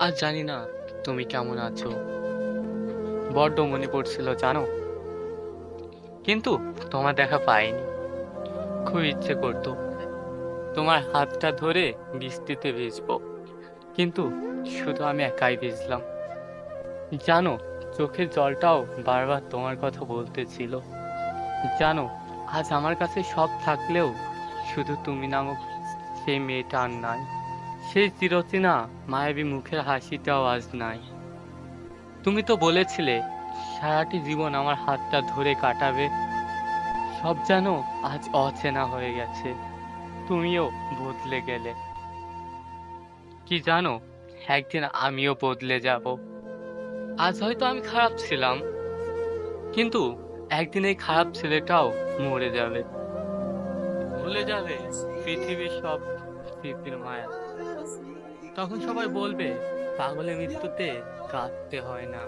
আজ জানি না তুমি কেমন আছো, বড্ড মনে পড়ছিল জানো। কিন্তু তোমার দেখা পাইনি। খুব ইচ্ছে করতো তোমার হাতটা ধরে বৃষ্টিতে ভিজবো, কিন্তু শুধু আমি একাই ভিজলাম জানো। চোখের জলটাও বারবার তোমার কথা বলতেছিল জানো। আজ আমার কাছে সব থাকলেও শুধু তুমি নামক সেই মেয়েটা আর নাই। সেই চিরচেনা মায়াবী মুখের হাসিটাও আজ নাই। তুমি তো বলেছিলে সারাটি জীবন আমার হাতটা ধরে কাটাবে। সব যেন আজ অচেনা হয়ে গেছে। তুমিও বদলে গেলে। কি জানো, একদিন আমিও বদলে যাব। আজ হয়তো আমি খারাপ ছিলাম, কিন্তু একদিন এই খারাপ ছেলেটাও মরে যাবে, ভুলে যাবে পৃথিবীর সব স্মৃতির মায়া। তখন সবাই বলবে পাগলের মৃত্যুতে কাঁদতে হয় না।